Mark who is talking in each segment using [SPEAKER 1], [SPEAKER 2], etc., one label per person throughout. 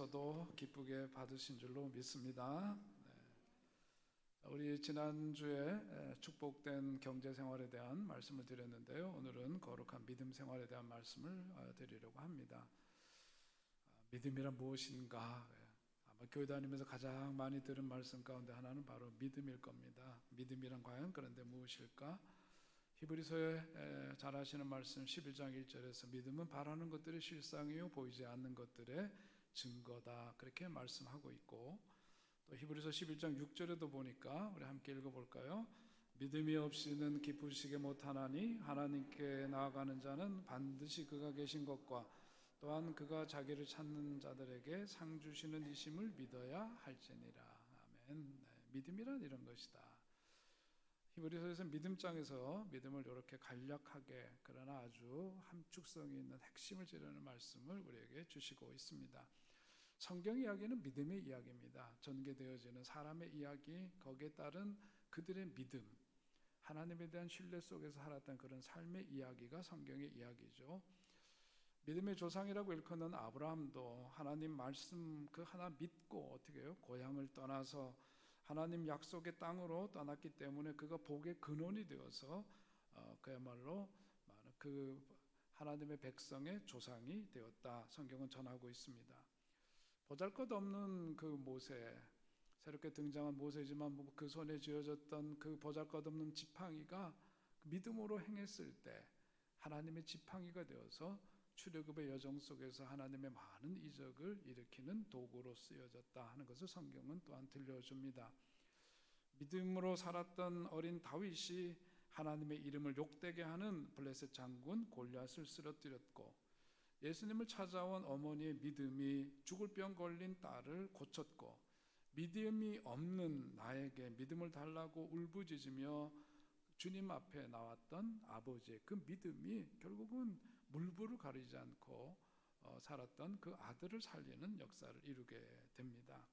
[SPEAKER 1] 주님께서도 기쁘게 받으신 줄로 믿습니다. 우리 지난주에 축복된 경제 생활에 대한 말씀을 드렸는데요. 오늘은 거룩한 믿음 생활에 대한 말씀을 드리려고 합니다. 믿음이란 무엇인가? 아마 교회 다니면서 가장 많이 들은 말씀 가운데 하나는 바로 믿음일 겁니다. 믿음이란 과연 그런데 무엇일까? 히브리서에 잘 아시는 말씀 11장 1절에서 믿음은 바라는 것들의 실상이요 보이지 않는 것들의 증거다, 그렇게 말씀하고 있고, 또 히브리서 11장 6절에도 보니까 우리 함께 읽어볼까요? 믿음이 없이는 기쁘시게 못하나니 하나님께 나아가는 자는 반드시 그가 계신 것과 또한 그가 자기를 찾는 자들에게 상 주시는 이심을 믿어야 할지니라. 아멘. 믿음이란 이런 것이다. 히브리서에서 믿음장에서 믿음을 이렇게 간략하게 그러나 아주 함축성이 있는 핵심을 찌르는 말씀을 우리에게 주시고 있습니다. 성경 이야기는 믿음의 이야기입니다. 전개되어지는 사람의 이야기, 거기에 따른 그들의 믿음, 하나님에 대한 신뢰 속에서 살았던 그런 삶의 이야기가 성경의 이야기죠. 믿음의 조상이라고 일컫는 아브라함도 하나님 말씀 그 하나 믿고 어떻게 해요? 고향을 떠나서 하나님 약속의 땅으로 떠났기 때문에 그가 복의 근원이 되어서 그야말로 그 하나님의 백성의 조상이 되었다, 성경은 전하고 있습니다. 보잘것없는 그 모세, 새롭게 등장한 모세지만 그 손에 쥐어졌던 그 보잘것없는 지팡이가 믿음으로 행했을 때 하나님의 지팡이가 되어서 출애굽의 여정 속에서 하나님의 많은 이적을 일으키는 도구로 쓰여졌다 하는 것을 성경은 또한 들려줍니다. 믿음으로 살았던 어린 다윗이 하나님의 이름을 욕되게 하는 블레셋 장군 골리앗을 쓰러뜨렸고, 예수님을 찾아온 어머니의 믿음이 죽을 병 걸린 딸을 고쳤고, 믿음이 없는 나에게 믿음을 달라고 울부짖으며 주님 앞에 나왔던 아버지의 그 믿음이 결국은 물불을 가리지 않고 살았던 그 아들을 살리는 역사를 이루게 됩니다.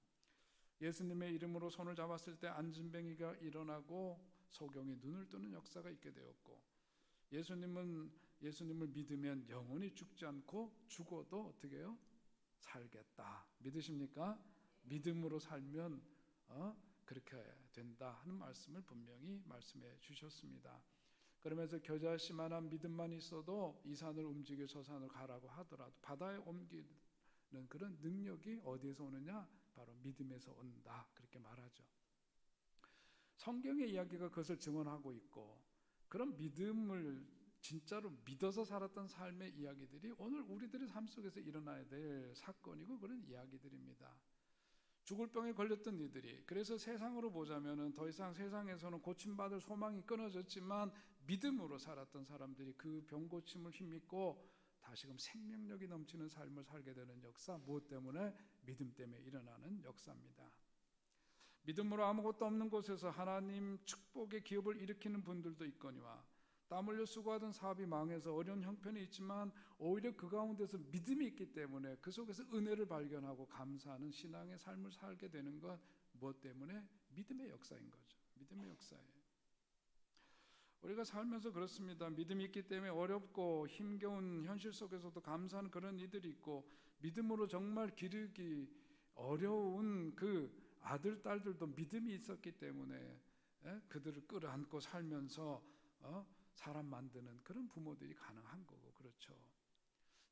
[SPEAKER 1] 예수님의 이름으로 손을 잡았을 때 안진뱅이가 일어나고 소경이 눈을 뜨는 역사가 있게 되었고, 예수님을 믿으면 영원히 죽지 않고 죽어도 어떻게 해요? 살겠다. 믿으십니까? 믿음으로 살면 그렇게 된다 하는 말씀을 분명히 말씀해 주셨습니다. 그러면서 겨자씨만한 믿음만 있어도 이 산을 움직여 저 산을 가라고 하더라도 바다에 옮기는 그런 능력이 어디에서 오느냐? 바로 믿음에서 온다, 그렇게 말하죠. 성경의 이야기가 그것을 증언하고 있고, 그런 믿음을 진짜로 믿어서 살았던 삶의 이야기들이 오늘 우리들의 삶 속에서 일어나야 될 사건이고 그런 이야기들입니다. 죽을 병에 걸렸던 이들이, 그래서 세상으로 보자면 더 이상 세상에서는 고침받을 소망이 끊어졌지만 믿음으로 살았던 사람들이 그 병 고침을 힘입고 다시금 생명력이 넘치는 삶을 살게 되는 역사, 무엇 때문에? 믿음 때문에 일어나는 역사입니다. 믿음으로 아무것도 없는 곳에서 하나님 축복의 기업을 일으키는 분들도 있거니와, 땀 흘려 수고하던 사업이 망해서 어려운 형편이 있지만 오히려 그 가운데서 믿음이 있기 때문에 그 속에서 은혜를 발견하고 감사하는 신앙의 삶을 살게 되는 것, 무엇 때문에? 믿음의 역사인 거죠. 믿음의 역사예요. 우리가 살면서 그렇습니다. 믿음이 있기 때문에 어렵고 힘겨운 현실 속에서도 감사하는 그런 이들이 있고, 믿음으로 정말 기르기 어려운 그 아들, 딸들도 믿음이 있었기 때문에 그들을 끌어안고 살면서 사람 만드는 그런 부모들이 가능한 거고, 그렇죠.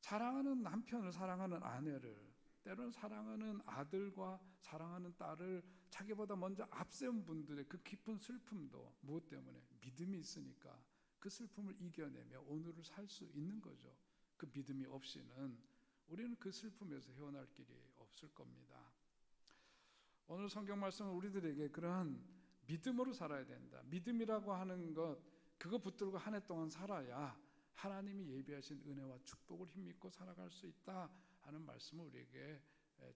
[SPEAKER 1] 사랑하는 남편을, 사랑하는 아내를, 때로는 사랑하는 아들과 사랑하는 딸을 자기보다 먼저 앞세운 분들의 그 깊은 슬픔도 무엇 때문에? 믿음이 있으니까 그 슬픔을 이겨내며 오늘을 살 수 있는 거죠. 그 믿음이 없이는 우리는 그 슬픔에서 헤어날 길이 없을 겁니다. 오늘 성경 말씀은 우리들에게 그러한 믿음으로 살아야 된다. 믿음이라고 하는 것, 그거 붙들고 한 해 동안 살아야 하나님이 예비하신 은혜와 축복을 힘입고 살아갈 수 있다 하는 말씀을 우리에게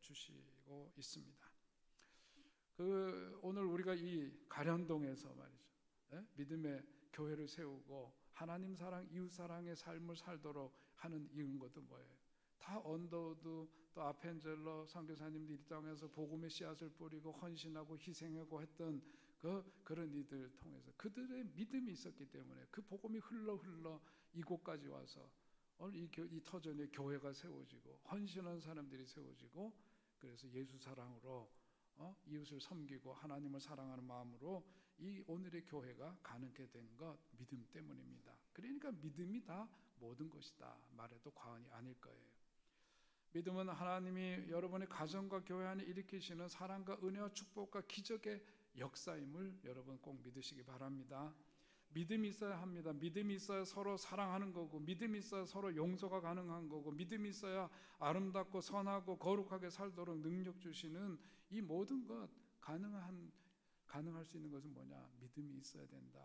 [SPEAKER 1] 주시고 있습니다. 오늘 우리가 이 가련동에서 말이죠, 믿음의 교회를 세우고 하나님 사랑, 이웃 사랑의 삶을 살도록 하는 이유는 것도 뭐예요? 다 언더우드, 또 아펜젤러 선교사님들이 이 땅에서 복음의 씨앗을 뿌리고 헌신하고 희생하고 했던 그런 이들을 통해서 그들의 믿음이 있었기 때문에 그 복음이 흘러 이곳까지 와서 오늘 이 터전에 교회가 세워지고 헌신한 사람들이 세워지고 그래서 예수 사랑으로 이웃을 섬기고 하나님을 사랑하는 마음으로 이 오늘의 교회가 가능하게 된 것 믿음 때문입니다. 그러니까 믿음이 다 모든 것이다 말해도 과언이 아닐 거예요. 믿음은 하나님이 여러분의 가정과 교회 안에 일으키시는 사랑과 은혜와 축복과 기적의 역사임을 여러분 꼭 믿으시기 바랍니다. 믿음이 있어야 합니다. 믿음이 있어야 서로 사랑하는 거고, 믿음이 있어야 서로 용서가 가능한 거고, 믿음이 있어야 아름답고 선하고 거룩하게 살도록 능력 주시는 이 모든 것 가능할 수 있는 것은 뭐냐? 믿음이 있어야 된다.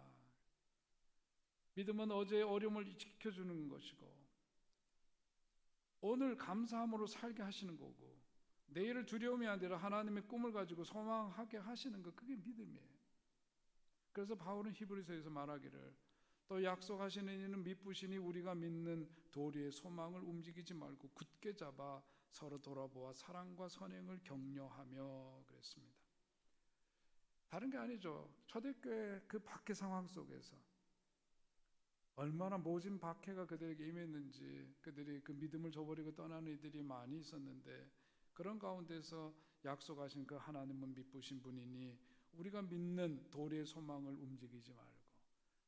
[SPEAKER 1] 믿음은 어제의 어려움을 지켜주는 것이고, 오늘 감사함으로 살게 하시는 거고, 내일을 두려움이 아니라 하나님의 꿈을 가지고 소망하게 하시는 것, 그게 믿음이에요. 그래서 바울은 히브리서에서 말하기를 또 약속하시는 이는 미쁘시니 우리가 믿는 도리의 소망을 움직이지 말고 굳게 잡아 서로 돌아보아 사랑과 선행을 격려하며 그랬습니다. 다른 게 아니죠. 초대교회 그 박해 상황 속에서 얼마나 모진 박해가 그들에게 임했는지, 그들이 그 믿음을 저버리고 떠나는 이들이 많이 있었는데, 그런 가운데서 약속하신 그 하나님은 미쁘신 분이니 우리가 믿는 도리의 소망을 움직이지 말고,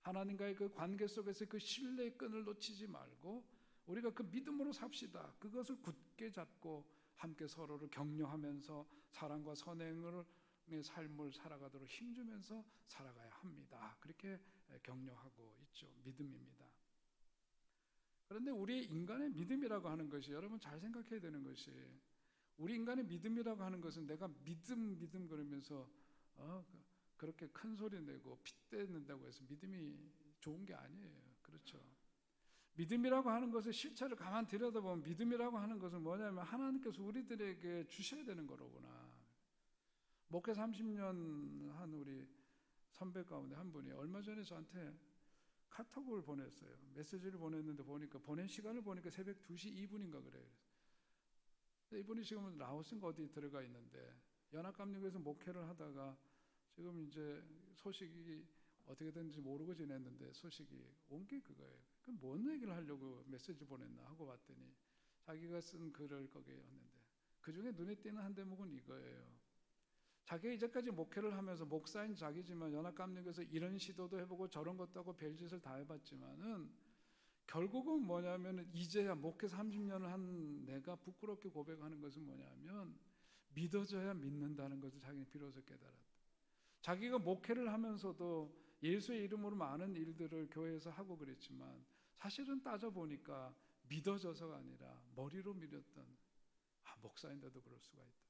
[SPEAKER 1] 하나님과의 그 관계 속에서 그 신뢰의 끈을 놓치지 말고 우리가 그 믿음으로 삽시다. 그것을 굳게 잡고 함께 서로를 격려하면서 사랑과 선행의 삶을 살아가도록 힘주면서 살아가야 합니다. 그렇게 격려하고 있죠. 믿음입니다. 그런데 우리 인간의 믿음이라고 하는 것이, 여러분 잘 생각해야 되는 것이, 우리 인간의 믿음이라고 하는 것은 내가 믿음 그러면서 그렇게 큰 소리 내고 핏대는다고 해서 믿음이 좋은 게 아니에요. 그렇죠? 믿음이라고 하는 것의 실체를 가만 들여다보면 믿음이라고 하는 것은 뭐냐면 하나님께서 우리들에게 주셔야 되는 거로구나. 목회 30년 한 우리 선배 가운데 한 분이 얼마 전에 저한테 카톡을 보냈어요. 메시지를 보냈는데 보낸 시간을 보니까 새벽 2시 2분인가 그래요. 이분이 지금은 라오스인가 어디 들어가 있는데 연합감리교에서 목회를 하다가 지금 이제 소식이 어떻게 됐는지 모르고 지냈는데 소식이 온 게 그거예요. 그럼 뭔 얘기를 하려고 메시지 보냈나 하고 봤더니 자기가 쓴 글을 거기에 했는데 그 중에 눈에 띄는 한 대목은 이거예요. 자기가 이제까지 목회를 하면서 목사인 자기지만 연합감리교에서 이런 시도도 해보고 저런 것도 하고 별짓을 다 해봤지만은 결국은 뭐냐면 이제야 목회 30년을 한 내가 부끄럽게 고백하는 것은 뭐냐면 믿어져야 믿는다는 것을 자기는 비로소 깨달았다. 자기가 목회를 하면서도 예수의 이름으로 많은 일들을 교회에서 하고 그랬지만 사실은 따져보니까 믿어져서가 아니라 머리로 믿었던 목사인데도 그럴 수가 있다.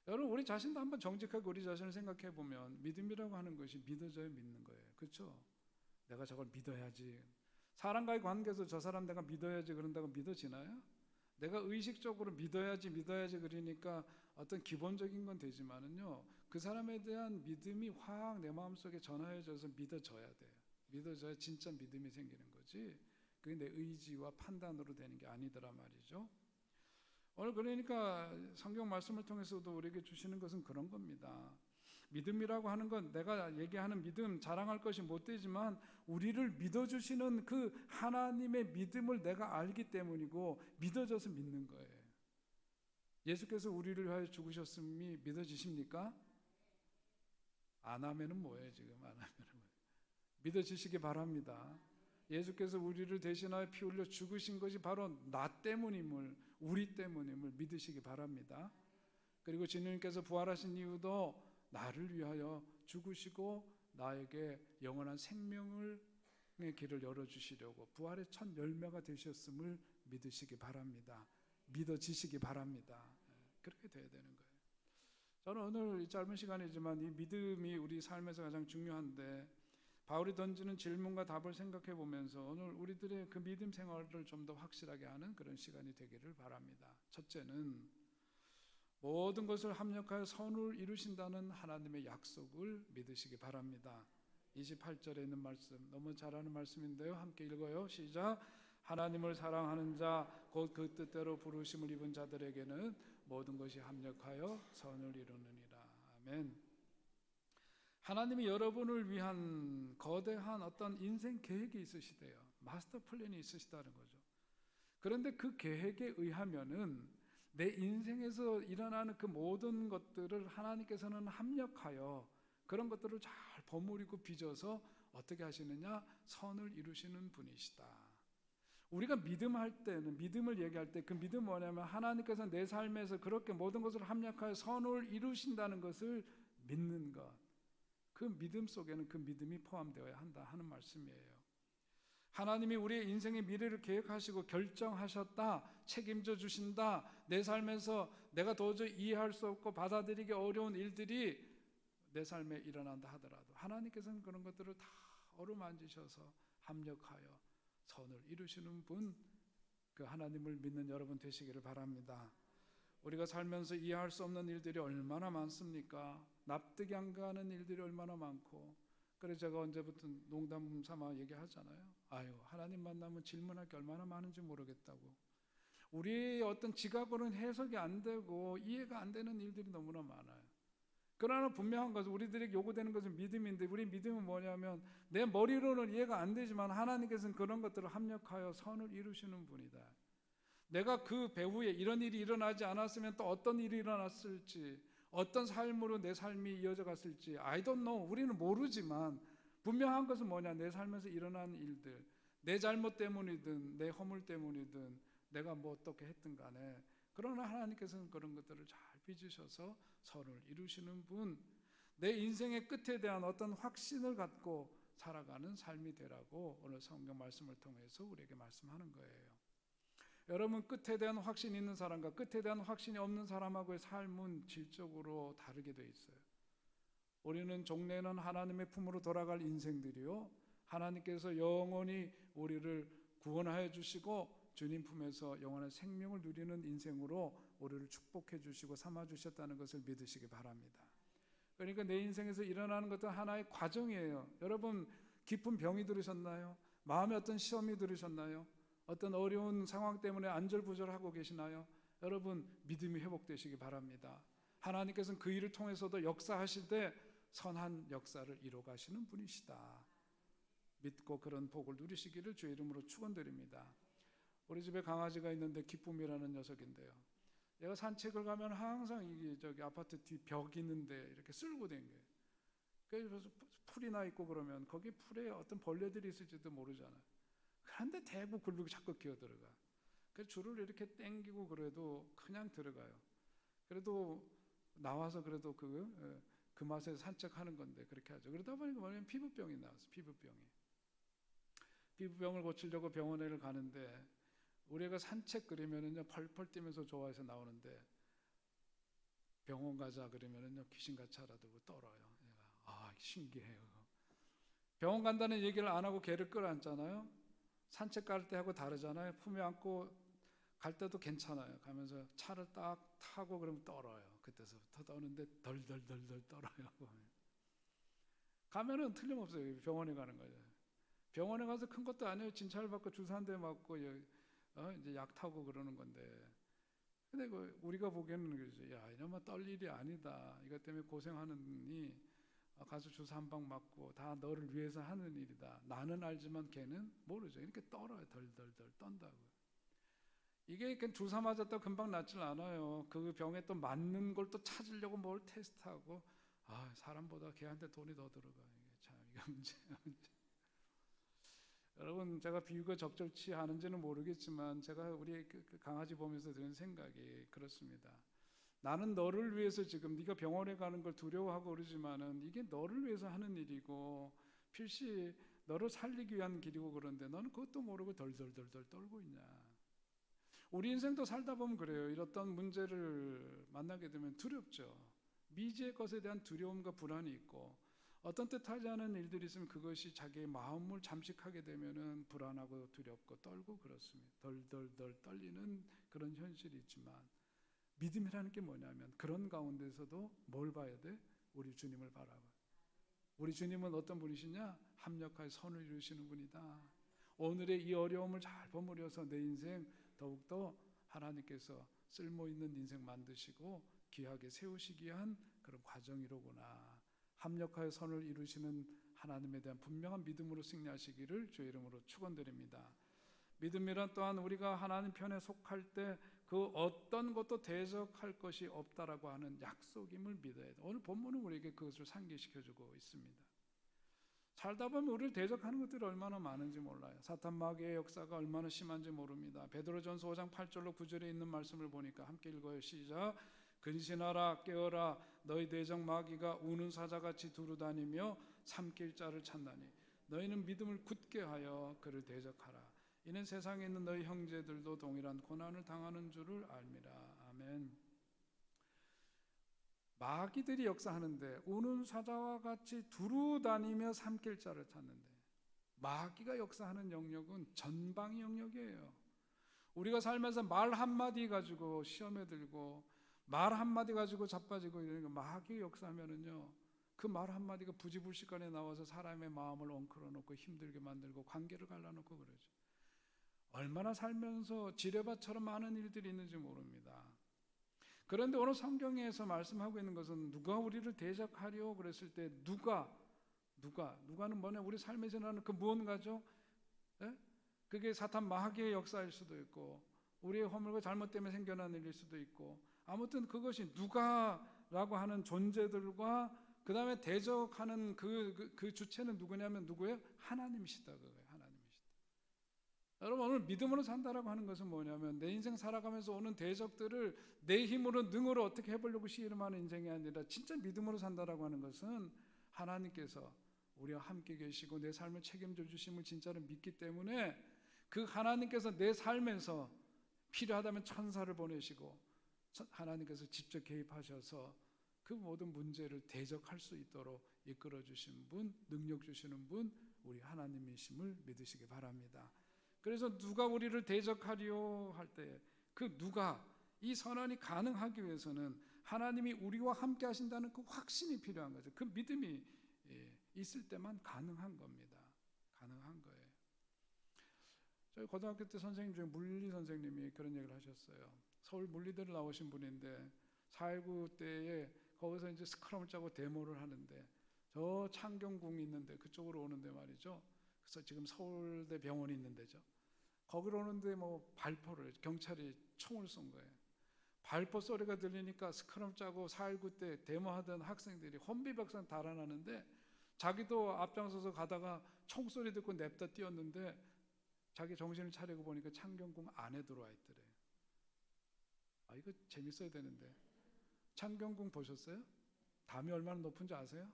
[SPEAKER 1] 여러분 우리 자신도 한번 정직하게 우리 자신을 생각해 보면 믿음이라고 하는 것이 믿어져야 믿는 거예요. 그렇죠? 내가 저걸 믿어야지. 사람과의 관계에서 저 사람 내가 믿어야지 그런다고 믿어지나요? 내가 의식적으로 믿어야지 그러니까 어떤 기본적인 건 되지만은요, 그 사람에 대한 믿음이 확 내 마음속에 전하여져서 믿어져야 돼요. 믿어져야 진짜 믿음이 생기는 거지, 그게 내 의지와 판단으로 되는 게 아니더라 말이죠. 오늘 그러니까 성경 말씀을 통해서도 우리에게 주시는 것은 그런 겁니다. 믿음이라고 하는 건 내가 얘기하는 믿음 자랑할 것이 못 되지만 우리를 믿어주시는 그 하나님의 믿음을 내가 알기 때문이고 믿어져서 믿는 거예요. 예수께서 우리를 위하여 죽으셨음이 믿어지십니까? 안 하면은 뭐예요 지금? 안 하면은 뭐예요? 믿어지시기 바랍니다. 예수께서 우리를 대신하여 피 흘려 죽으신 것이 바로 나 때문임을, 우리 때문임을 믿으시기 바랍니다. 그리고 주님께서 부활하신 이유도 나를 위하여 죽으시고 나에게 영원한 생명의 길을 열어주시려고 부활의 첫 열매가 되셨음을 믿으시기 바랍니다. 믿어지시기 바랍니다. 그렇게 돼야 되는 거예요. 저는 오늘 이 짧은 시간이지만 이 믿음이 우리 삶에서 가장 중요한데, 바울이 던지는 질문과 답을 생각해 보면서 오늘 우리들의 그 믿음 생활을 좀 더 확실하게 하는 그런 시간이 되기를 바랍니다. 첫째는 모든 것을 합력하여 선을 이루신다는 하나님의 약속을 믿으시기 바랍니다. 28절에 있는 말씀 너무 잘 아는 말씀인데요. 함께 읽어요. 시작. 하나님을 사랑하는 자 곧 그 뜻대로 부르심을 입은 자들에게는 모든 것이 합력하여 선을 이루느니라. 아멘. 하나님이 여러분을 위한 거대한 어떤 인생 계획이 있으시대요. 마스터 플랜이 있으시다는 거죠. 그런데 그 계획에 의하면은 내 인생에서 일어나는 그 모든 것들을 하나님께서는 합력하여 그런 것들을 잘 버무리고 빚어서 어떻게 하시느냐? 선을 이루시는 분이시다. 우리가 믿음할 때는, 믿음을 얘기할 때 그 믿음 뭐냐면 하나님께서 내 삶에서 그렇게 모든 것을 합력하여 선을 이루신다는 것을 믿는 것. 그 믿음 속에는 그 믿음이 포함되어야 한다 하는 말씀이에요. 하나님이 우리의 인생의 미래를 계획하시고 결정하셨다, 책임져 주신다. 내 삶에서 내가 도저히 이해할 수 없고 받아들이기 어려운 일들이 내 삶에 일어난다 하더라도 하나님께서는 그런 것들을 다 어루만지셔서 합력하여 선을 이루시는 분, 그 하나님을 믿는 여러분 되시기를 바랍니다. 우리가 살면서 이해할 수 없는 일들이 얼마나 많습니까? 납득이 안 가는 일들이 얼마나 많고, 그래서 제가 언제부터 농담 삼아 얘기하잖아요. 아유, 하나님 만나면 질문할 게 얼마나 많은지 모르겠다고. 우리의 어떤 지각으로는 해석이 안 되고 이해가 안 되는 일들이 너무나 많아요. 그러나 분명한 것은 우리들에게 요구되는 것은 믿음인데, 우리 믿음은 뭐냐면 내 머리로는 이해가 안 되지만 하나님께서는 그런 것들을 합력하여 선을 이루시는 분이다. 내가 그 배후에 이런 일이 일어나지 않았으면 또 어떤 일이 일어났을지, 어떤 삶으로 내 삶이 이어져 갔을지 I don't know. 우리는 모르지만 분명한 것은 뭐냐? 내 삶에서 일어난 일들, 내 잘못 때문이든 내 허물 때문이든 내가 뭐 어떻게 했든 간에, 그러나 하나님께서는 그런 것들을 잘 빚으셔서 선을 이루시는 분, 내 인생의 끝에 대한 어떤 확신을 갖고 살아가는 삶이 되라고 오늘 성경 말씀을 통해서 우리에게 말씀하는 거예요. 여러분, 끝에 대한 확신이 있는 사람과 끝에 대한 확신이 없는 사람하고의 삶은 질적으로 다르게 돼 있어요. 우리는 종래는 하나님의 품으로 돌아갈 인생들이요, 하나님께서 영원히 우리를 구원하여 주시고 주님 품에서 영원한 생명을 누리는 인생으로 우리를 축복해 주시고 삼아 주셨다는 것을 믿으시기 바랍니다. 그러니까 내 인생에서 일어나는 것도 하나의 과정이에요. 여러분, 깊은 병이 들으셨나요? 마음에 어떤 시험이 들으셨나요? 어떤 어려운 상황 때문에 안절부절하고 계시나요? 여러분, 믿음이 회복되시기 바랍니다. 하나님께서는 그 일을 통해서도 역사하실 때 선한 역사를 이루어가시는 분이시다. 믿고 그런 복을 누리시기를 주의 이름으로 축원드립니다. 우리 집에 강아지가 있는데 기쁨이라는 녀석인데요, 얘가 산책을 가면 항상 이게 저기 아파트 뒤 벽 있는데 이렇게 쓸고 댕겨요. 그래서 풀이 나 있고 그러면 거기 풀에 어떤 벌레들이 있을지도 모르잖아요. 그런데 대구 굴르고 자꾸 기어 들어가. 그래서 줄을 이렇게 당기고 그래도 그냥 들어가요. 그래도 나와서 그래도 그 맛에 산책하는 건데 그렇게 하죠. 그러다 보니까 뭐냐면 피부병이 나왔어요. 피부병을 고치려고 병원에 가는데, 우리가 산책 그러면은요 펄펄 뛰면서 좋아해서 나오는데, 병원 가자 그러면은요 귀신같이 알아들고 떨어요. 얘가 신기해요. 병원 간다는 얘기를 안 하고 개를 끌어안잖아요. 산책 갈 때 하고 다르잖아요. 품에 안고 갈 때도 괜찮아요. 가면서 차를 딱 타고 그러면 떨어요. 그때서부터 떠는데 덜덜덜덜 떨어요. 가면은 틀림없어요. 병원에 가는 거죠. 병원에 가서 큰 것도 아니에요. 진찰 받고 주사 한 대 맞고 이제 약 타고 그러는 건데, 근데 우리가 보기에는 그러죠. 야, 이놈아 떨 일이 아니다. 이것 때문에 고생하느니 가서 주사 한 방 맞고 다 너를 위해서 하는 일이다. 나는 알지만 걔는 모르죠. 이렇게 떨어요. 덜덜덜 떤다고. 이게 주사 맞았다 금방 낫질 않아요. 그 병에 또 맞는 걸 또 찾으려고 뭘 테스트하고, 사람보다 걔한테 돈이 더 들어가. 이게 참 이게 문제야. 여러분, 제가 비유가 적절치 않은지는 모르겠지만 제가 우리 그 강아지 보면서 드는 생각이 그렇습니다. 나는 너를 위해서 지금 네가 병원에 가는 걸 두려워하고 그러지만은 이게 너를 위해서 하는 일이고 필시 너를 살리기 위한 길이고, 그런데 너는 그것도 모르고 덜덜덜덜 떨고 있냐. 우리 인생도 살다 보면 그래요. 이렇던 문제를 만나게 되면 두렵죠. 미지의 것에 대한 두려움과 불안이 있고, 어떤 뜻하지 않은 일들이 있으면 그것이 자기의 마음을 잠식하게 되면은 불안하고 두렵고 떨고 그렇습니다. 덜덜덜 떨리는 그런 현실이 있지만, 믿음이라는 게 뭐냐면 그런 가운데서도 뭘 봐야 돼? 우리 주님을 바라봐. 우리 주님은 어떤 분이시냐? 합력하여 선을 이루시는 분이다. 오늘의 이 어려움을 잘 버무려서 내 인생 더욱더 하나님께서 쓸모있는 인생 만드시고 귀하게 세우시기 위한 그런 과정이로구나. 합력하여 선을 이루시는 하나님에 대한 분명한 믿음으로 승리하시기를 주의 이름으로 축원드립니다. 믿음이란 또한 우리가 하나님 편에 속할 때 그 그 어떤 것도 대적할 것이 없다라고 하는 약속임을 믿어야 돼. 오늘 본문은 우리에게 그것을 상기시켜주고 있습니다. 살다 보면 우리를 대적하는 것들이 얼마나 많은지 몰라요. 사탄 마귀의 역사가 얼마나 심한지 모릅니다. 베드로전서 5장 8절로 9절에 있는 말씀을 보니까 함께 읽어요. 시작. 근신하라 깨어라 너희 대적 마귀가 우는 사자같이 두루다니며 삼킬 자를 찾나니 너희는 믿음을 굳게 하여 그를 대적하라. 이는 세상에 있는 너희 형제들도 동일한 고난을 당하는 줄을 알미라. 아멘. 마귀들이 역사하는데 우는 사자와 같이 두루다니며 삼킬 자를 찾는데, 마귀가 역사하는 영역은 전방위 영역이에요. 우리가 살면서 말 한마디 가지고 시험에 들고 말 한마디 가지고 자빠지고 이러는 거, 마귀 역사하면은요, 그 말 한마디가 부지불식간에 나와서 사람의 마음을 엉클어 놓고 힘들게 만들고 관계를 갈라놓고 그러죠. 얼마나 살면서 지뢰밭처럼 많은 일들이 있는지 모릅니다. 그런데 오늘 성경에서 말씀하고 있는 것은 누가 우리를 대적하려 그랬을 때 누가는 뭐냐? 우리 삶에 일어나는 그 무언가죠. 예? 그게 사탄 마귀의 역사일 수도 있고 우리의 허물과 잘못 때문에 생겨난 일일 수도 있고, 아무튼 그것이 누가라고 하는 존재들과 그 다음에 대적하는 그 주체는 누구냐면 누구예요? 하나님이시다. 그거예요. 하나님이시다. 여러분, 오늘 믿음으로 산다라고 하는 것은 뭐냐면 내 인생 살아가면서 오는 대적들을 내 힘으로 능으로 어떻게 해보려고 씨름하는 인생이 아니라 진짜 믿음으로 산다라고 하는 것은 하나님께서 우리와 함께 계시고 내 삶을 책임져 주심을 진짜로 믿기 때문에 그 하나님께서 내 삶에서 필요하다면 천사를 보내시고 하나님께서 직접 개입하셔서 그 모든 문제를 대적할 수 있도록 이끌어 주신 분, 능력 주시는 분, 우리 하나님이심을 믿으시기 바랍니다. 그래서 누가 우리를 대적하리요 할 때 그 누가, 이 선언이 가능하기 위해서는 하나님이 우리와 함께 하신다는 그 확신이 필요한 거죠. 그 믿음이 있을 때만 가능한 겁니다. 가능한 거예요. 저희 고등학교 때 선생님 중에 물리 선생님이 그런 얘기를 하셨어요. 서울 물리대를 나오신 분인데 4.19 때에 거기서 이제 스크럼을 짜고 데모를 하는데 저 창경궁이 있는데 그쪽으로 오는데 말이죠. 그래서 지금 서울대 병원이 있는 데죠. 거기로 오는데 뭐 발포를, 경찰이 총을 쏜 거예요. 발포 소리가 들리니까 스크럼 짜고 4.19 때 데모하던 학생들이 혼비백산 달아나는데 자기도 앞장서서 가다가 총소리 듣고 냅다 뛰었는데 자기 정신을 차리고 보니까 창경궁 안에 들어와 있더래요. 아, 이거 재밌어야 되는데. 창경궁 보셨어요? 담이 얼마나 높은지 아세요?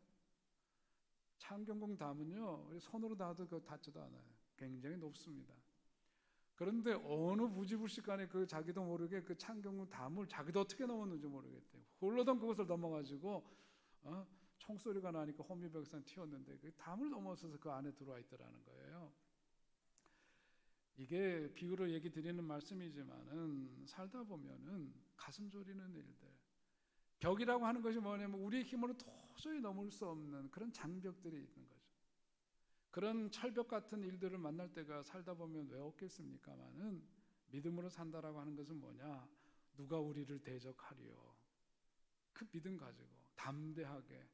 [SPEAKER 1] 창경궁 담은요, 우리 손으로 닿아도 그거 닿지도 않아요. 굉장히 높습니다. 그런데 어느 무지불식간에 그 자기도 모르게 그 창경궁 담을 자기도 어떻게 넘었는지 모르겠대요. 홀로던 그것을 넘어가지고 총소리가 나니까 혼비백산 튀었는데 그 담을 넘어서서 그 안에 들어와 있더라는 거예요. 이게 비유로 얘기 드리는 말씀이지만은 살다 보면은 가슴 졸이는 일들, 벽이라고 하는 것이 뭐냐면 우리의 힘으로 도저히 넘을 수 없는 그런 장벽들이 있는 거죠. 그런 철벽 같은 일들을 만날 때가 살다 보면 왜 없겠습니까마는 믿음으로 산다라고 하는 것은 뭐냐? 누가 우리를 대적하리요? 그 믿음 가지고 담대하게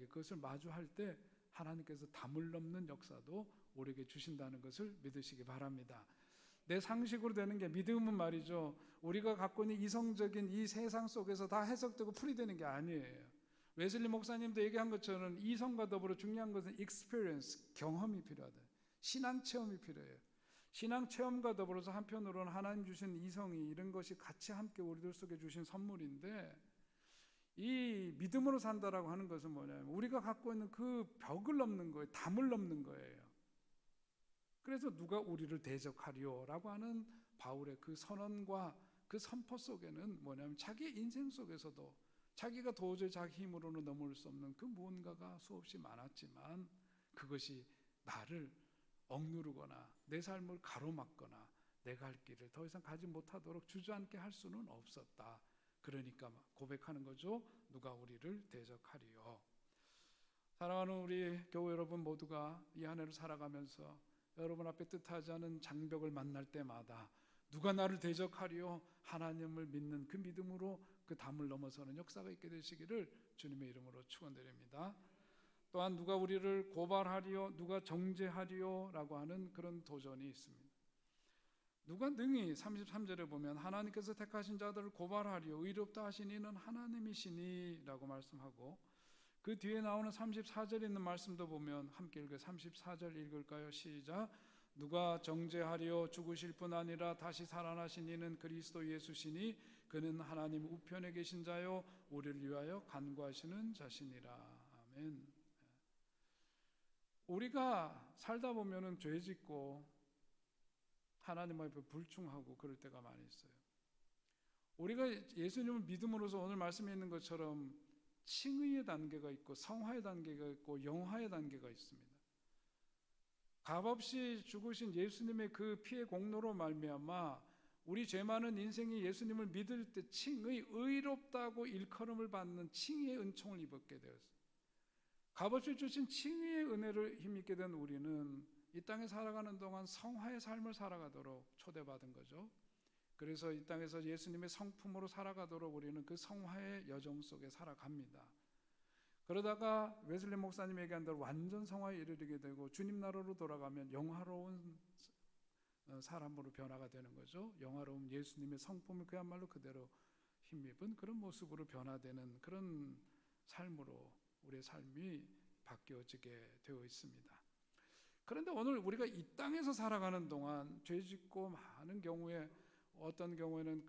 [SPEAKER 1] 그것을 마주할 때 하나님께서 담을 넘는 역사도 우리에게 주신다는 것을 믿으시기 바랍니다. 내 상식으로 되는 게 믿음은 말이죠, 우리가 갖고 있는 이성적인 이 세상 속에서 다 해석되고 풀이되는 게 아니에요. 웨슬리 목사님도 얘기한 것처럼 이성과 더불어 중요한 것은 experience, 경험이 필요하다. 신앙 체험이 필요해요. 신앙 체험과 더불어서 한편으로는 하나님 주신 이성이, 이런 것이 같이 함께 우리들 속에 주신 선물인데, 이 믿음으로 산다라고 하는 것은 뭐냐면 우리가 갖고 있는 그 벽을 넘는 거예요. 담을 넘는 거예요. 그래서 누가 우리를 대적하리요라고 하는 바울의 그 선언과 그 선포 속에는 뭐냐면 자기 인생 속에서도 자기가 도저히 자기 힘으로는 넘을 수 없는 그 무언가가 수없이 많았지만 그것이 나를 억누르거나 내 삶을 가로막거나 내가 할 길을 더 이상 가지 못하도록 주저앉게 할 수는 없었다. 그러니까 고백하는 거죠. 누가 우리를 대적하리요. 사랑하는 우리 교회 여러분 모두가 이 한 해를 살아가면서 여러분 앞에 뜻하지 않은 장벽을 만날 때마다 누가 나를 대적하리요? 하나님을 믿는 그 믿음으로 그 담을 넘어서는 역사가 있게 되시기를 주님의 이름으로 축원드립니다. 또한 누가 우리를 고발하리요? 누가 정죄하리요? 라고 하는 그런 도전이 있습니다. 누가 능히 33절에 보면 하나님께서 택하신 자들을 고발하리요 의롭다 하신 이는 하나님이시니 라고 말씀하고, 그 뒤에 나오는 34절에 있는 말씀도 보면 함께 읽어요. 34절 읽을까요? 시작. 누가 정죄하리요 죽으실 뿐 아니라 다시 살아나신 이는 그리스도 예수시니 그는 하나님 우편에 계신 자요 우리를 위하여 간구하시는 자시니라. 아멘. 우리가 살다 보면은 죄 짓고 하나님 앞에 불충하고 그럴 때가 많이 있어요. 우리가 예수님을 믿음으로써 오늘 말씀에 있는 것처럼 칭의의 단계가 있고 성화의 단계가 있고 영화의 단계가 있습니다. 값없이 죽으신 예수님의 그 피의 공로로 말미암아 우리 죄 많은 인생이 예수님을 믿을 때 칭의, 의롭다고 일컬음을 받는 칭의의 은총을 입게 되었어요. 값없이 주신 칭의의 은혜를 힘입게 된 우리는 이 땅에 살아가는 동안 성화의 삶을 살아가도록 초대받은 거죠. 그래서 이 땅에서 예수님의 성품으로 살아가도록 우리는 그 성화의 여정 속에 살아갑니다. 그러다가 웨슬리 목사님 얘기한 대로 완전 성화에 이르게 되고 주님 나라로 돌아가면 영화로운 사람으로 변화가 되는 거죠. 영화로운 예수님의 성품을 그야말로 그대로 힘입은 그런 모습으로 변화되는 그런 삶으로 우리의 삶이 바뀌어지게 되어 있습니다. 그런데 오늘 우리가 이 땅에서 살아가는 동안 죄짓고 많은 경우에 어떤 경우에는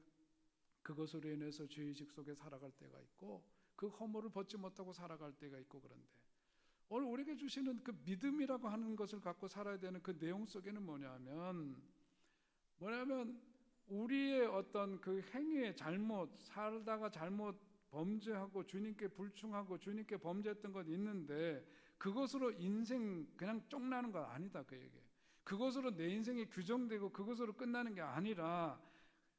[SPEAKER 1] 그것으로 인해서 죄의식 속에 살아갈 때가 있고 그 허물을 벗지 못하고 살아갈 때가 있고, 그런데 오늘 우리에게 주시는 그 믿음이라고 하는 것을 갖고 살아야 되는 그 내용 속에는 뭐냐면 우리의 어떤 그 행위의 잘못, 살다가 잘못 범죄하고 주님께 불충하고 주님께 범죄했던 것 있는데 그것으로 인생 그냥 쫑나는 건 아니다, 그 얘기예요. 그것으로 내 인생이 규정되고 그것으로 끝나는 게 아니라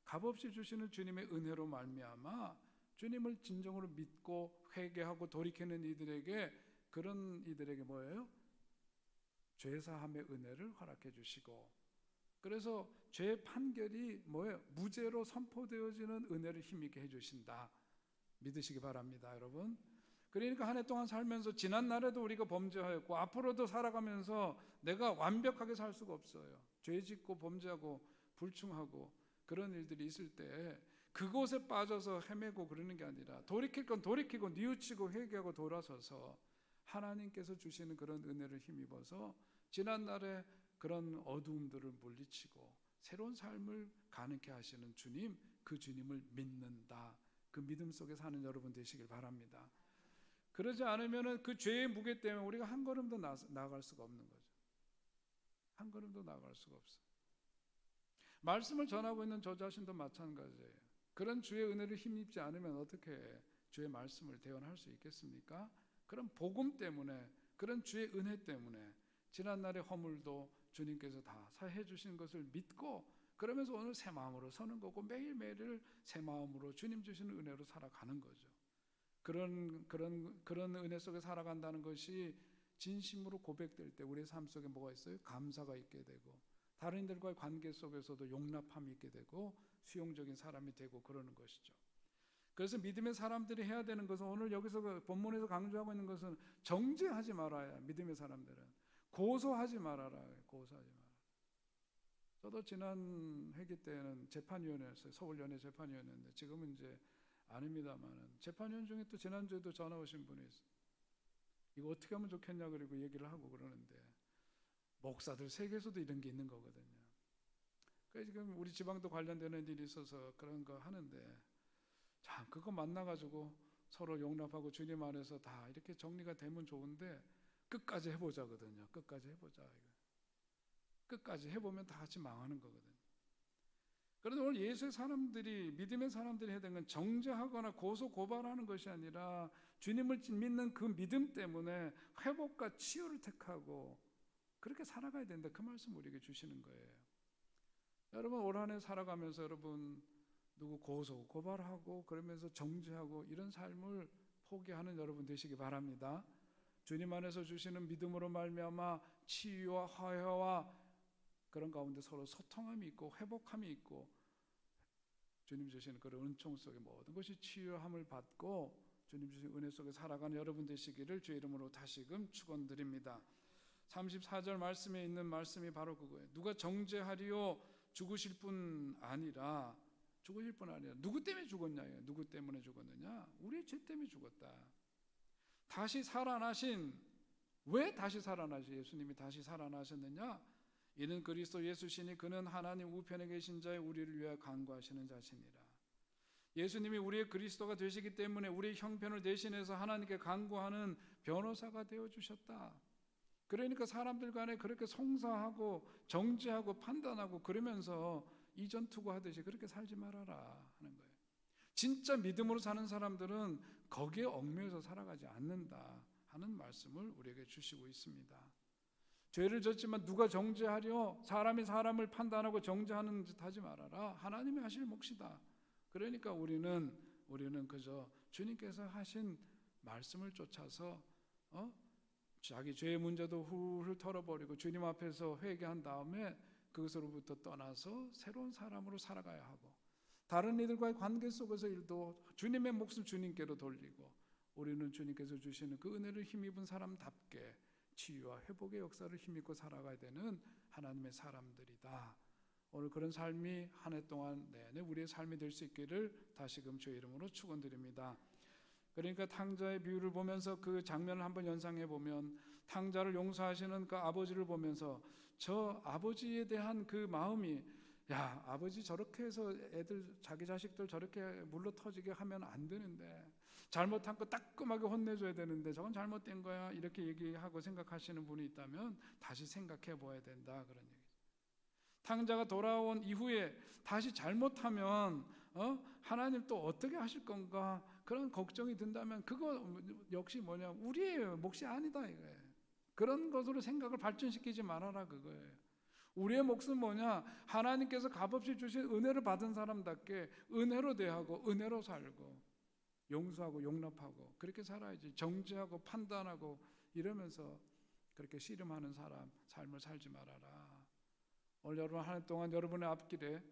[SPEAKER 1] 값없이 주시는 주님의 은혜로 말미암아 주님을 진정으로 믿고 회개하고 돌이키는 이들에게, 그런 이들에게 뭐예요? 죄사함의 은혜를 허락해 주시고, 그래서 죄 판결이 뭐예요? 무죄로 선포되어지는 은혜를 힘있게 해주신다. 믿으시기 바랍니다, 여러분. 그러니까 한 해 동안 살면서 지난 날에도 우리가 범죄하였고 앞으로도 살아가면서 내가 완벽하게 살 수가 없어요. 죄 짓고 범죄하고 불충하고 그런 일들이 있을 때 그곳에 빠져서 헤매고 그러는 게 아니라 돌이킬 건 돌이키고 뉘우치고 회개하고 돌아서서 하나님께서 주시는 그런 은혜를 힘입어서 지난날의 그런 어두움들을 물리치고 새로운 삶을 가능케 하시는 주님, 그 주님을 믿는다. 그 믿음 속에 사는 여러분 되시길 바랍니다. 그러지 않으면 그 죄의 무게 때문에 우리가 한 걸음도 나아갈 수가 없는 거죠. 한 걸음도 나아갈 수가 없어요. 말씀을 전하고 있는 저 자신도 마찬가지예요. 그런 주의 은혜를 힘입지 않으면 어떻게 주의 말씀을 대언할 수 있겠습니까? 그런 복음 때문에, 그런 주의 은혜 때문에 지난날의 허물도 주님께서 다 사해 주신 것을 믿고 그러면서 오늘 새 마음으로 서는 거고 매일매일을 새 마음으로 주님 주시는 은혜로 살아가는 거죠. 그런 은혜 속에 살아간다는 것이 진심으로 고백될 때 우리의 삶 속에 뭐가 있어요? 감사가 있게 되고 다른 이들과의 관계 속에서도 용납함이 있게 되고 수용적인 사람이 되고 그러는 것이죠. 그래서 믿음의 사람들이 해야 되는 것은 오늘 여기서 본문에서 강조하고 있는 것은 정죄하지 말아야, 믿음의 사람들은 고소하지 말아라. 고소하지 말아라. 저도 지난 회기 때는 재판위원회였어요. 서울연회 재판위원회인데 지금은 이제 아닙니다만 재판위원 중에 또 지난주에도 전화 오신 분이 있어요. 이거 어떻게 하면 좋겠냐 그리고 얘기를 하고 그러는데 목사들 세계에서도 이런 게 있는 거거든요. 그래서 지금 우리 지방도 관련되는 일이 있어서 그런 거 하는데 참 그거 만나가지고 서로 용납하고 주님 안에서 다 이렇게 정리가 되면 좋은데 끝까지 해보자거든요. 끝까지 해보자. 끝까지 해보면 다 같이 망하는 거거든요. 그런데 오늘 예수의 사람들이, 믿음의 사람들이 해야 되는 건 정죄하거나 고소 고발하는 것이 아니라 주님을 믿는 그 믿음 때문에 회복과 치유를 택하고 그렇게 살아가야 된다. 그 말씀 우리에게 주시는 거예요. 여러분 올 한 해 살아가면서 여러분 누구 고소 고발하고 그러면서 정죄하고 이런 삶을 포기하는 여러분 되시기 바랍니다. 주님 안에서 주시는 믿음으로 말미암아 치유와 화해와 그런 가운데 서로 소통함이 있고 회복함이 있고 주님 주시는 그런 은총 속에 모든 것이 치유함을 받고 주님 주신 은혜 속에 살아가는 여러분 되시기를 주의 이름으로 다시금 축원드립니다. 34절 말씀에 있는 말씀이 바로 그거예요. 누가 정죄하리요 죽으실 뿐 아니라 누구 때문에 죽었냐? 누구 때문에 죽었느냐? 우리의 죄 때문에 죽었다. 다시 살아나신, 왜 다시 살아나시? 예수님이 다시 살아나셨느냐? 이는 그리스도 예수시니 그는 하나님 우편에 계신 자의 우리를 위하여 간구하시는 자시니라. 예수님이 우리의 그리스도가 되시기 때문에 우리의 형편을 대신해서 하나님께 간구하는 변호사가 되어주셨다. 그러니까 사람들 간에 그렇게 송사하고 정죄하고 판단하고 그러면서 이전 투구하듯이 그렇게 살지 말아라 하는 거예요. 진짜 믿음으로 사는 사람들은 거기에 얽매여서 살아가지 않는다 하는 말씀을 우리에게 주시고 있습니다. 죄를 졌지만 누가 정죄하려? 사람이 사람을 판단하고 정죄하는 짓 하지 말아라. 하나님이 하실 몫이다. 그러니까 우리는 그저 주님께서 하신 말씀을 쫓아서 자기 죄의 문제도 훌훌 털어버리고 주님 앞에서 회개한 다음에 그것으로부터 떠나서 새로운 사람으로 살아가야 하고, 다른 이들과의 관계 속에서 일도 주님의 몫을 주님께로 돌리고, 우리는 주님께서 주시는 그 은혜를 힘입은 사람답게 치유와 회복의 역사를 힘입고 살아가야 되는 하나님의 사람들이다. 오늘 그런 삶이 한 해 동안 내내 우리의 삶이 될 수 있기를 다시금 주의 이름으로 축원드립니다. 그러니까 탕자의 비유를 보면서 그 장면을 한번 연상해 보면, 탕자를 용서하시는 그 아버지를 보면서 저 아버지에 대한 그 마음이, 야, 아버지 저렇게 해서 애들, 자기 자식들 저렇게 물러 터지게 하면 안 되는데, 잘못한 거 따끔하게 혼내줘야 되는데 저건 잘못된 거야, 이렇게 얘기하고 생각하시는 분이 있다면 다시 생각해 봐야 된다, 그런 얘기죠. 탕자가 돌아온 이후에 다시 잘못하면 하나님 또 어떻게 하실 건가, 그런 걱정이 든다면 그거 역시 뭐냐, 우리의 몫이 아니다 이거예요. 그런 것으로 생각을 발전시키지 말아라, 그거예요. 우리의 몫은 뭐냐, 하나님께서 값없이 주신 은혜를 받은 사람답게 은혜로 대하고 은혜로 살고 용서하고 용납하고 그렇게 살아야지. 정죄하고 판단하고 이러면서 그렇게 씨름하는 삶을 살지 말아라. 오늘 여러분 한 해 동안 여러분의 앞길에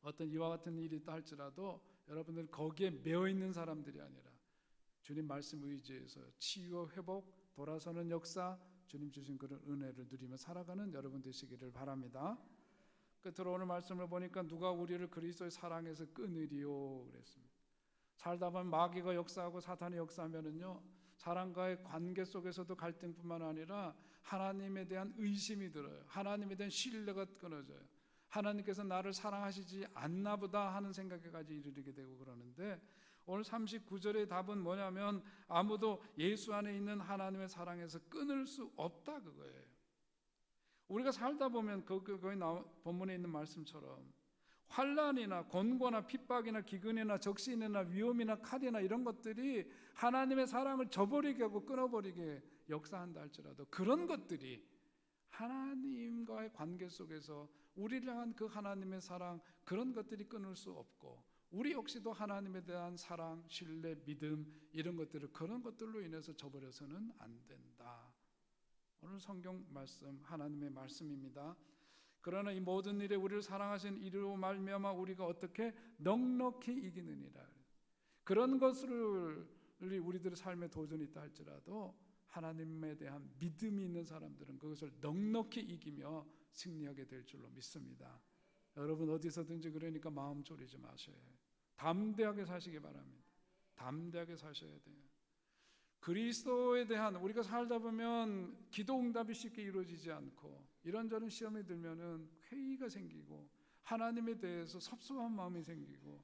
[SPEAKER 1] 어떤 이와 같은 일이 있다 할지라도 여러분들 거기에 매여 있는 사람들이 아니라 주님 말씀 의지해서 치유와 회복, 돌아서는 역사, 주님 주신 그런 은혜를 누리며 살아가는 여러분 되시기를 바랍니다. 끝으로 오늘 말씀을 보니까 누가 우리를 그리스도의 사랑에서 끊으리요 그랬습니다. 살다 보면 마귀가 역사하고 사탄이 역사하면은요, 사람과의 관계 속에서도 갈등뿐만 아니라 하나님에 대한 의심이 들어요. 하나님에 대한 신뢰가 끊어져요. 하나님께서 나를 사랑하시지 않나 보다 하는 생각에까지 이르게 되고 그러는데, 오늘 39절의 답은 뭐냐면 아무도 예수 안에 있는 하나님의 사랑에서 끊을 수 없다, 그거예요. 우리가 살다 보면 거기 본문에 있는 말씀처럼 환난이나 곤고나 핍박이나 기근이나 적신이나 위험이나 칼이나 이런 것들이 하나님의 사랑을 저버리게 하고 끊어버리게 역사한다 할지라도, 그런 것들이 하나님과의 관계 속에서 우리를 향한 그 하나님의 사랑, 그런 것들이 끊을 수 없고, 우리 역시도 하나님에 대한 사랑, 신뢰, 믿음, 이런 것들을 그런 것들로 인해서 저버려서는 안 된다. 오늘 성경 말씀, 하나님의 말씀입니다. 그러나 이 모든 일에 우리를 사랑하신 이로 말미암아 우리가 어떻게 넉넉히 이기느니라. 그런 것을 우리들의 삶에 도전이 있다 할지라도 하나님에 대한 믿음이 있는 사람들은 그것을 넉넉히 이기며 승리하게 될 줄로 믿습니다. 여러분 어디서든지 그러니까 마음 졸이지 마셔야 해요. 담대하게 사시기 바랍니다. 담대하게 사셔야 돼요. 그리스도에 대한, 우리가 살다 보면 기도 응답이 쉽게 이루어지지 않고 이런저런 시험이 들면은 회의가 생기고 하나님에 대해서 섭섭한 마음이 생기고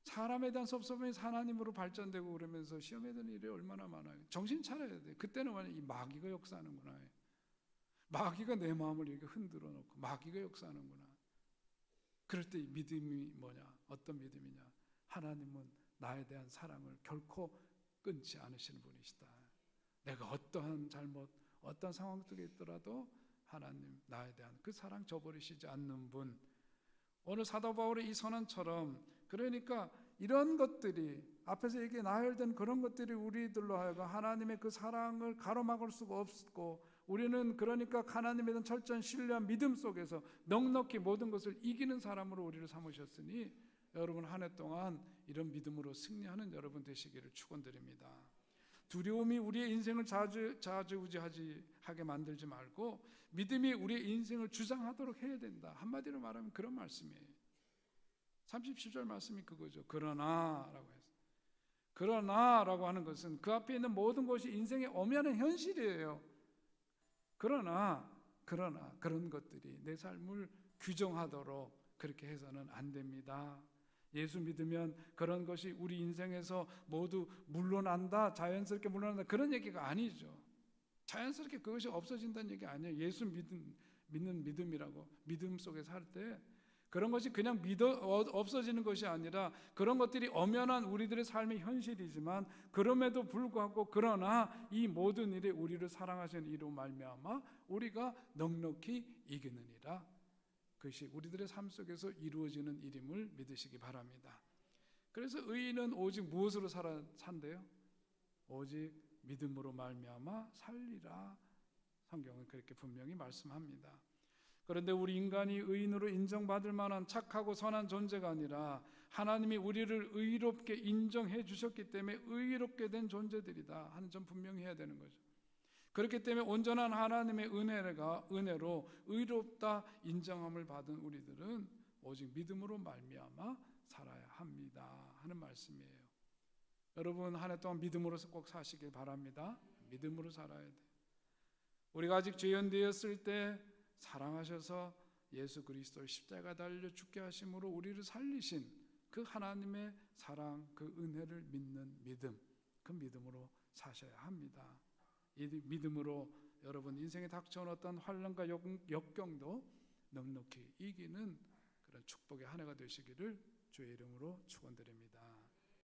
[SPEAKER 1] 사람에 대한 섭섭함이 하나님으로 발전되고 그러면서 시험에 드는 일이 얼마나 많아요. 정신 차려야 돼. 그때는 완전 이 마귀가 역사하는구나. 마귀가 내 마음을 이렇게 흔들어 놓고 마귀가 역사하는구나. 그럴 때 이 믿음이 뭐냐? 어떤 믿음이냐? 하나님은 나에 대한 사랑을 결코 끊지 않으시는 분이시다. 내가 어떠한 잘못, 어떤 상황 속에 있더라도 하나님 나에 대한 그 사랑 저버리시지 않는 분. 오늘 사도 바울의 이 선언처럼, 그러니까 이런 것들이 앞에서 얘기해 나열된 그런 것들이 우리들로 하여금 하나님의 그 사랑을 가로막을 수가 없고, 우리는 그러니까 하나님에 대한 철저한 신뢰와 믿음 속에서 넉넉히 모든 것을 이기는 사람으로 우리를 삼으셨으니 여러분 한 해 동안 이런 믿음으로 승리하는 여러분 되시기를 축원드립니다. 두려움이 우리의 인생을 좌지우지하게 만들지 말고 믿음이 우리의 인생을 주장하도록 해야 된다. 한마디로 말하면 그런 말씀이에요. 37절 말씀이 그거죠. 그러나라고 해서, 그러나라고 하는 것은 그 앞에 있는 모든 것이 인생의 엄연한 현실이에요. 그러나 그런 것들이 내 삶을 규정하도록 그렇게 해서는 안 됩니다. 예수 믿으면 그런 것이 우리 인생에서 모두 물러난다, 자연스럽게 물러난다, 그런 얘기가 아니죠. 자연스럽게 그것이 없어진다는 얘기 아니에요. 예수 믿는 믿음이라고, 믿음 속에 살 때 그런 것이 그냥 없어지는 것이 아니라 그런 것들이 엄연한 우리들의 삶의 현실이지만, 그럼에도 불구하고 그러나 이 모든 일에 우리를 사랑하시는 이로 말미암아 우리가 넉넉히 이기느니라. 그것이 우리들의 삶 속에서 이루어지는 일임을 믿으시기 바랍니다. 그래서 의인은 오직 무엇으로 산대요? 오직 믿음으로 말미암아 살리라. 성경은 그렇게 분명히 말씀합니다. 그런데 우리 인간이 의인으로 인정받을 만한 착하고 선한 존재가 아니라 하나님이 우리를 의롭게 인정해 주셨기 때문에 의롭게 된 존재들이다 하는 점 분명히 해야 되는 거죠. 그렇기 때문에 온전한 하나님의 은혜로 의롭다 인정함을 받은 우리들은 오직 믿음으로 말미암아 살아야 합니다 하는 말씀이에요. 여러분, 한 해 동안 믿음으로 꼭 사시길 바랍니다. 믿음으로 살아야 돼요. 우리가 아직 죄인되었을 때 사랑하셔서 예수 그리스도를 십자가 달려 죽게 하심으로 우리를 살리신 그 하나님의 사랑, 그 은혜를 믿는 믿음, 그 믿음으로 사셔야 합니다. 이 믿음으로 여러분 인생에 닥쳐온 어떤 환난과 역경도 넉넉히 이기는 그런 축복의 한 해가 되시기를 주의 이름으로 축원드립니다.